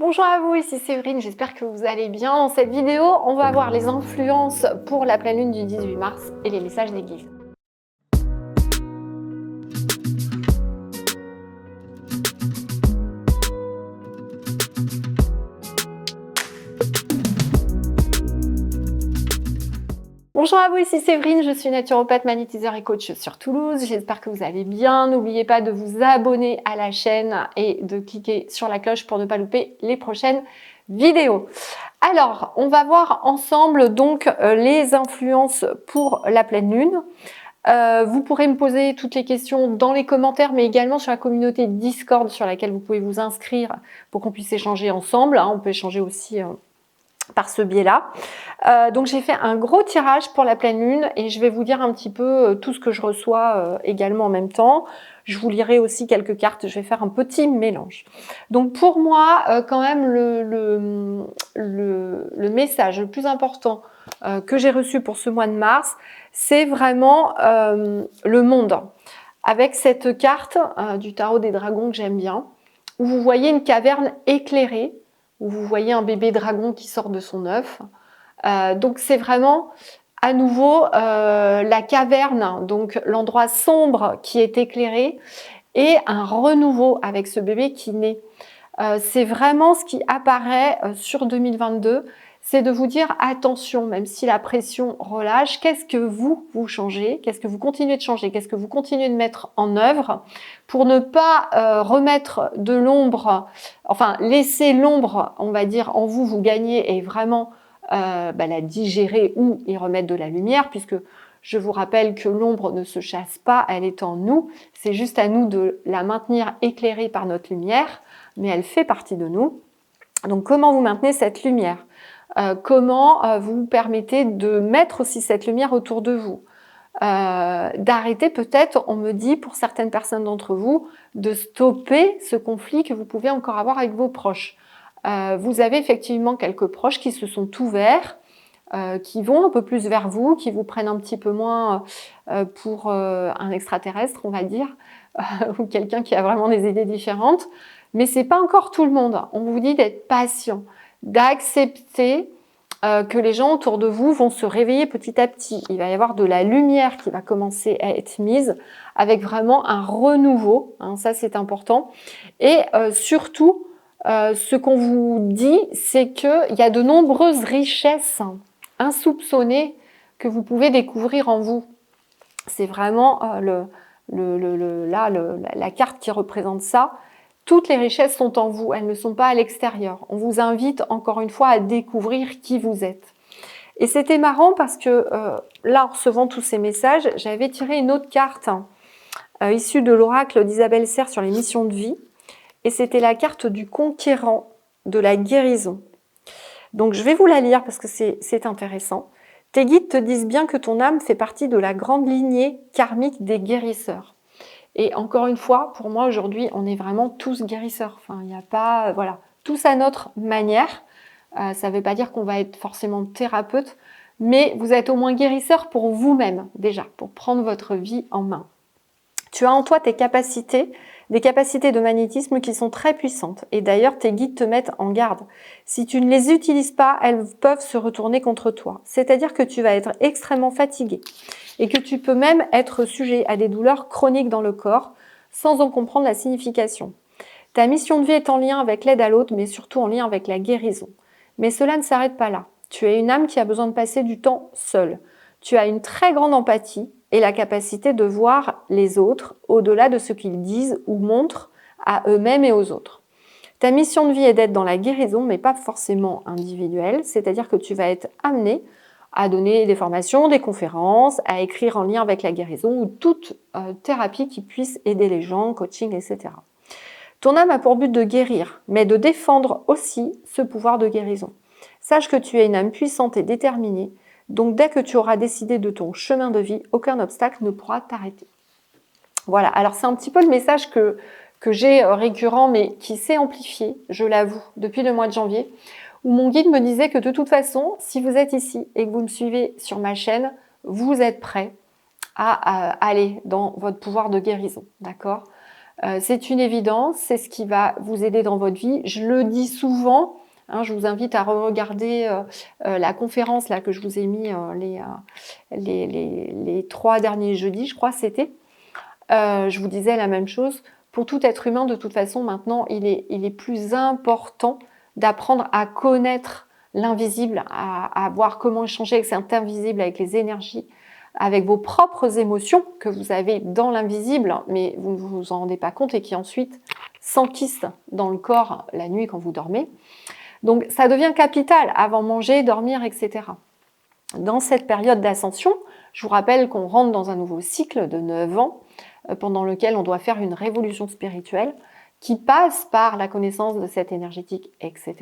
Bonjour à vous, ici Séverine, j'espère que vous allez bien. Dans cette vidéo, on va voir les influences pour la pleine lune du 18 mars et les messages des guides. Bonjour à vous, ici Séverine, je suis naturopathe, magnétiseur et coach sur Toulouse. J'espère que vous allez bien. N'oubliez pas de vous abonner à la chaîne et de cliquer sur la cloche pour ne pas louper les prochaines vidéos. Alors, on va voir ensemble donc les influences pour la pleine lune. Vous pourrez me poser toutes les questions dans les commentaires, mais également sur la communauté Discord sur laquelle vous pouvez vous inscrire pour qu'on puisse échanger ensemble. On peut échanger aussi par ce biais-là. Donc j'ai fait un gros tirage pour la pleine lune et je vais vous dire un petit peu tout ce que je reçois également en même temps. Je vous lirai aussi quelques cartes, je vais faire un petit mélange. Donc pour moi, quand même, le message le plus important que j'ai reçu pour ce mois de mars, c'est vraiment le monde. Avec cette carte du tarot des dragons que j'aime bien, où vous voyez une caverne éclairée, où vous voyez un bébé dragon qui sort de son œuf. Donc c'est vraiment à nouveau la caverne, donc l'endroit sombre qui est éclairé, et un renouveau avec ce bébé qui naît. C'est vraiment ce qui apparaît sur 2022, c'est de vous dire attention, même si la pression relâche, qu'est-ce que vous changez, qu'est-ce que vous continuez de changer, qu'est-ce que vous continuez de mettre en œuvre pour ne pas remettre de l'ombre, enfin laisser l'ombre, on va dire, en vous gagner et vraiment la digérer ou y remettre de la lumière, puisque je vous rappelle que l'ombre ne se chasse pas, elle est en nous, c'est juste à nous de la maintenir éclairée par notre lumière, mais elle fait partie de nous. Donc comment vous maintenez cette lumière ? Comment vous permettez de mettre aussi cette lumière autour de vous, d'arrêter peut-être, on me dit pour certaines personnes d'entre vous, de stopper ce conflit que vous pouvez encore avoir avec vos proches. Vous avez effectivement quelques proches qui se sont ouverts, qui vont un peu plus vers vous, qui vous prennent un petit peu moins pour un extraterrestre, on va dire, ou quelqu'un qui a vraiment des idées différentes. Mais c'est pas encore tout le monde. On vous dit d'être patient, d'accepter que les gens autour de vous vont se réveiller petit à petit. Il va y avoir de la lumière qui va commencer à être mise avec vraiment un renouveau. Ça, c'est important. Et surtout, ce qu'on vous dit, c'est qu'il y a de nombreuses richesses insoupçonnées que vous pouvez découvrir en vous. C'est vraiment la carte qui représente ça. Toutes les richesses sont en vous, elles ne sont pas à l'extérieur. On vous invite encore une fois à découvrir qui vous êtes. Et c'était marrant parce que là, en recevant tous ces messages, j'avais tiré une autre carte issue de l'oracle d'Isabelle Serre sur les missions de vie. Et c'était la carte du conquérant, de la guérison. Donc je vais vous la lire parce que c'est intéressant. Tes guides te disent bien que ton âme fait partie de la grande lignée karmique des guérisseurs. Et encore une fois, pour moi aujourd'hui, on est vraiment tous guérisseurs. Enfin, il n'y a pas, voilà, tous à notre manière. Ça ne veut pas dire qu'on va être forcément thérapeute, mais vous êtes au moins guérisseur pour vous-même déjà, pour prendre votre vie en main. Tu as en toi tes capacités, des capacités de magnétisme qui sont très puissantes. Et d'ailleurs, tes guides te mettent en garde. Si tu ne les utilises pas, elles peuvent se retourner contre toi. C'est-à-dire que tu vas être extrêmement fatigué et que tu peux même être sujet à des douleurs chroniques dans le corps sans en comprendre la signification. Ta mission de vie est en lien avec l'aide à l'autre, mais surtout en lien avec la guérison. Mais cela ne s'arrête pas là. Tu es une âme qui a besoin de passer du temps seule. Tu as une très grande empathie et la capacité de voir les autres au-delà de ce qu'ils disent ou montrent à eux-mêmes et aux autres. Ta mission de vie est d'être dans la guérison, mais pas forcément individuelle, c'est-à-dire que tu vas être amené à donner des formations, des conférences, à écrire en lien avec la guérison ou toute thérapie qui puisse aider les gens, coaching, etc. Ton âme a pour but de guérir, mais de défendre aussi ce pouvoir de guérison. Sache que tu es une âme puissante et déterminée, donc dès que tu auras décidé de ton chemin de vie, aucun obstacle ne pourra t'arrêter. Voilà, alors c'est un petit peu le message que j'ai récurrent, mais qui s'est amplifié, je l'avoue, depuis le mois de janvier, où mon guide me disait que de toute façon, si vous êtes ici et que vous me suivez sur ma chaîne, vous êtes prêts à aller dans votre pouvoir de guérison, d'accord ? C'est une évidence, c'est ce qui va vous aider dans votre vie. Je le dis souvent, hein, je vous invite à regarder la conférence là, que je vous ai mis les 3 derniers jeudis, je crois c'était. Je vous disais la même chose. Pour tout être humain, de toute façon, maintenant, il est plus important d'apprendre à connaître l'invisible, à voir comment échanger avec cet invisible, avec les énergies, avec vos propres émotions que vous avez dans l'invisible, mais vous ne vous en rendez pas compte et qui ensuite s'enquissent dans le corps la nuit quand vous dormez. Donc, ça devient capital avant manger, dormir, etc. Dans cette période d'ascension, je vous rappelle qu'on rentre dans un nouveau cycle de 9 ans pendant lequel on doit faire une révolution spirituelle qui passe par la connaissance de cette énergétique, etc.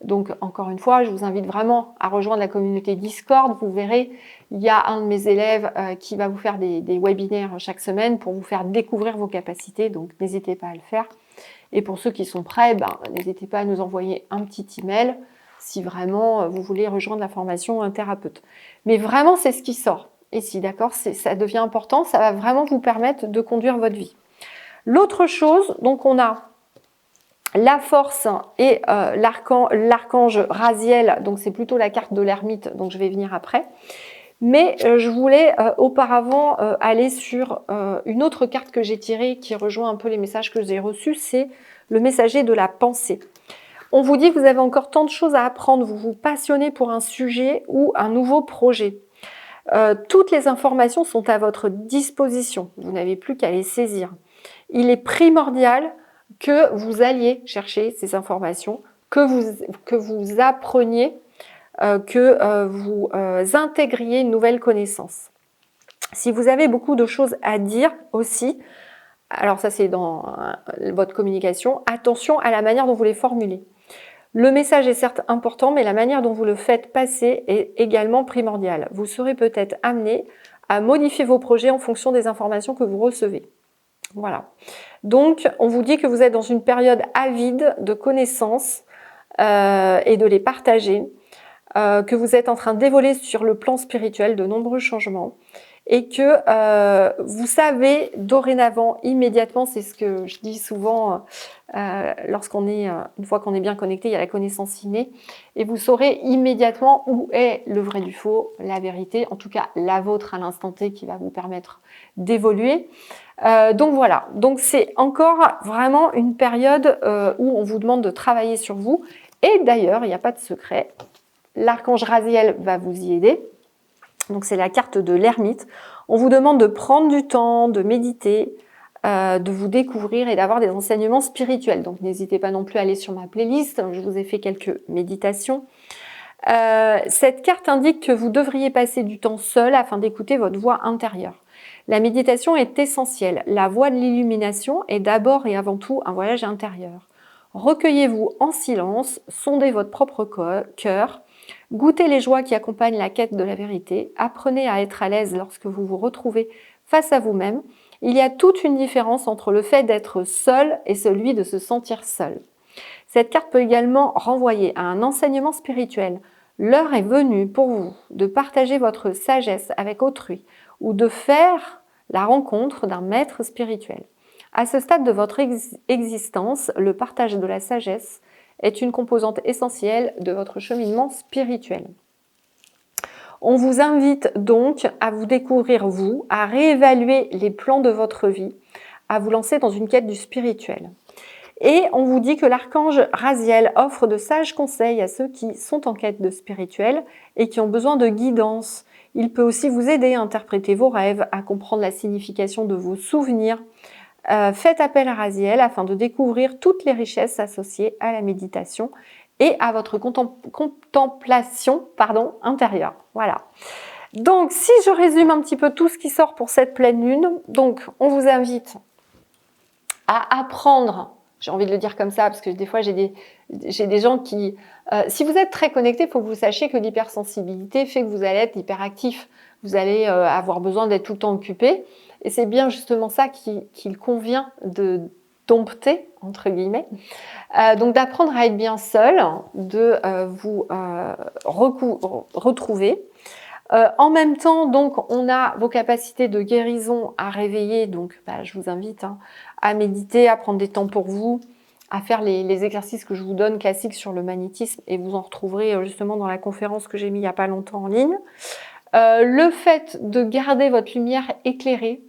Donc, encore une fois, je vous invite vraiment à rejoindre la communauté Discord. Vous verrez, il y a un de mes élèves qui va vous faire des webinaires chaque semaine pour vous faire découvrir vos capacités. Donc, n'hésitez pas à le faire. Et pour ceux qui sont prêts, n'hésitez pas à nous envoyer un petit email si vraiment vous voulez rejoindre la formation un thérapeute. Mais vraiment, c'est ce qui sort ici, d'accord? Ça devient important, ça va vraiment vous permettre de conduire votre vie. L'autre chose, donc on a la force et l'archange Raziel, donc c'est plutôt la carte de l'ermite, donc je vais venir après. Mais je voulais auparavant aller sur une autre carte que j'ai tirée qui rejoint un peu les messages que j'ai reçus, c'est le messager de la pensée. On vous dit que vous avez encore tant de choses à apprendre, vous vous passionnez pour un sujet ou un nouveau projet. Toutes les informations sont à votre disposition, vous n'avez plus qu'à les saisir. Il est primordial que vous alliez chercher ces informations, que vous appreniez, que vous intégriez une nouvelle connaissance. Si vous avez beaucoup de choses à dire aussi, alors ça c'est dans votre communication, attention à la manière dont vous les formulez. Le message est certes important, mais la manière dont vous le faites passer est également primordiale. Vous serez peut-être amené à modifier vos projets en fonction des informations que vous recevez. Voilà. Donc, on vous dit que vous êtes dans une période avide de connaissances et de les partager, que vous êtes en train d'évoluer sur le plan spirituel de nombreux changements et que vous savez dorénavant, immédiatement, c'est ce que je dis souvent une fois qu'on est bien connecté, il y a la connaissance innée, et vous saurez immédiatement où est le vrai du faux, la vérité, en tout cas la vôtre à l'instant T qui va vous permettre d'évoluer. Donc voilà, donc c'est encore vraiment une période où on vous demande de travailler sur vous, et d'ailleurs, il n'y a pas de secret, l'archange Raziel va vous y aider. Donc c'est la carte de l'ermite. On vous demande de prendre du temps, de méditer, de vous découvrir et d'avoir des enseignements spirituels. Donc n'hésitez pas non plus à aller sur ma playlist, je vous ai fait quelques méditations. Cette carte indique que vous devriez passer du temps seul afin d'écouter votre voix intérieure. La méditation est essentielle. La voie de l'illumination est d'abord et avant tout un voyage intérieur. Recueillez-vous en silence, sondez votre propre cœur, goûtez les joies qui accompagnent la quête de la vérité, apprenez à être à l'aise lorsque vous vous retrouvez face à vous-même. Il y a toute une différence entre le fait d'être seul et celui de se sentir seul. Cette carte peut également renvoyer à un enseignement spirituel. L'heure est venue pour vous de partager votre sagesse avec autrui ou de faire la rencontre d'un maître spirituel. À ce stade de votre existence, le partage de la sagesse est une composante essentielle de votre cheminement spirituel. On vous invite donc à vous découvrir vous, à réévaluer les plans de votre vie, à vous lancer dans une quête du spirituel. Et on vous dit que l'archange Raziel offre de sages conseils à ceux qui sont en quête de spirituel et qui ont besoin de guidance. Il peut aussi vous aider à interpréter vos rêves, à comprendre la signification de vos souvenirs. Faites appel à Raziel afin de découvrir toutes les richesses associées à la méditation et à votre contemplation intérieure. Voilà. Donc, si je résume un petit peu tout ce qui sort pour cette pleine lune, donc on vous invite à apprendre, j'ai envie de le dire comme ça, parce que des fois j'ai des gens qui... si vous êtes très connecté, il faut que vous sachiez que l'hypersensibilité fait que vous allez être hyperactif. Vous allez avoir besoin d'être tout le temps occupé. Et c'est bien justement ça qu'il convient de dompter, entre guillemets. Donc d'apprendre à être bien seul, de vous retrouver. En même temps, donc, on a vos capacités de guérison à réveiller. Donc, je vous invite à méditer, à prendre des temps pour vous, à faire les exercices que je vous donne classiques sur le magnétisme, et vous en retrouverez justement dans la conférence que j'ai mis il n'y a pas longtemps en ligne. Le fait de garder votre lumière éclairée,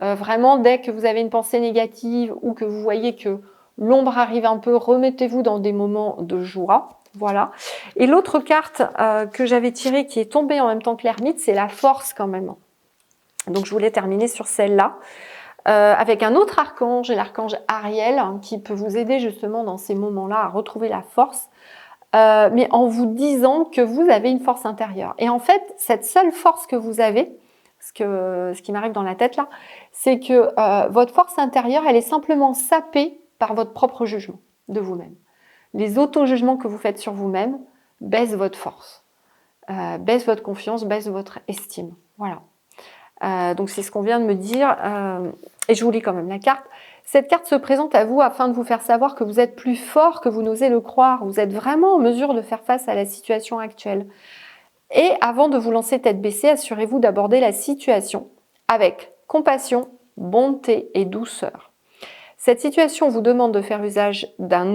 vraiment dès que vous avez une pensée négative ou que vous voyez que l'ombre arrive un peu, remettez-vous dans des moments de joie. Voilà. Et l'autre carte que j'avais tirée, qui est tombée en même temps que l'ermite, c'est la force quand même. Donc je voulais terminer sur celle-là. Avec un autre archange, l'archange Ariel, qui peut vous aider justement dans ces moments-là à retrouver la force, mais en vous disant que vous avez une force intérieure. Et en fait, cette seule force que vous avez, ce qui m'arrive dans la tête là, c'est que votre force intérieure, elle est simplement sapée par votre propre jugement de vous-même. Les auto-jugements que vous faites sur vous-même baissent votre force, baissent votre confiance, baissent votre estime. Voilà. Donc c'est ce qu'on vient de me dire. Et je vous lis quand même la carte. Cette carte se présente à vous afin de vous faire savoir que vous êtes plus fort que vous n'osez le croire. Vous êtes vraiment en mesure de faire face à la situation actuelle. Et avant de vous lancer tête baissée, assurez-vous d'aborder la situation avec compassion, bonté et douceur. Cette situation vous demande de faire usage d'un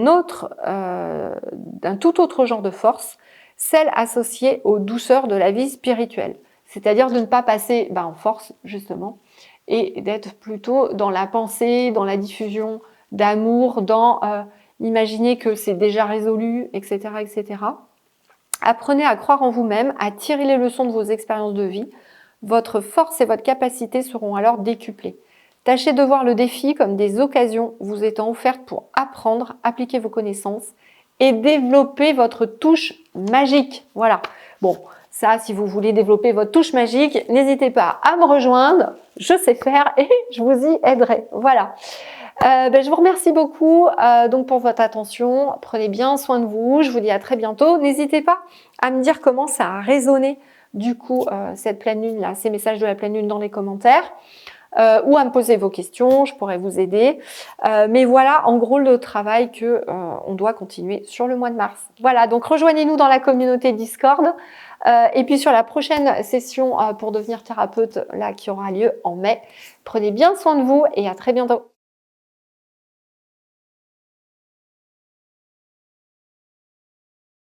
tout autre genre de force, celle associée aux douceurs de la vie spirituelle. C'est-à-dire de ne pas passer en force, justement, et d'être plutôt dans la pensée, dans la diffusion d'amour, dans imaginer que c'est déjà résolu, etc., etc. Apprenez à croire en vous-même, à tirer les leçons de vos expériences de vie. Votre force et votre capacité seront alors décuplées. Tâchez de voir le défi comme des occasions vous étant offertes pour apprendre, appliquer vos connaissances et développer votre touche magique. Voilà. Bon, ça, si vous voulez développer votre touche magique, n'hésitez pas à me rejoindre. Je sais faire et je vous y aiderai. Voilà. Je vous remercie beaucoup donc pour votre attention. Prenez bien soin de vous. Je vous dis à très bientôt. N'hésitez pas à me dire comment ça a résonné du coup cette pleine lune là, ces messages de la pleine lune dans les commentaires. Ou à me poser vos questions, je pourrais vous aider. Mais voilà, en gros, le travail que on doit continuer sur le mois de mars. Voilà, donc rejoignez-nous dans la communauté Discord. Et puis sur la prochaine session pour devenir thérapeute, là, qui aura lieu en mai. Prenez bien soin de vous et à très bientôt.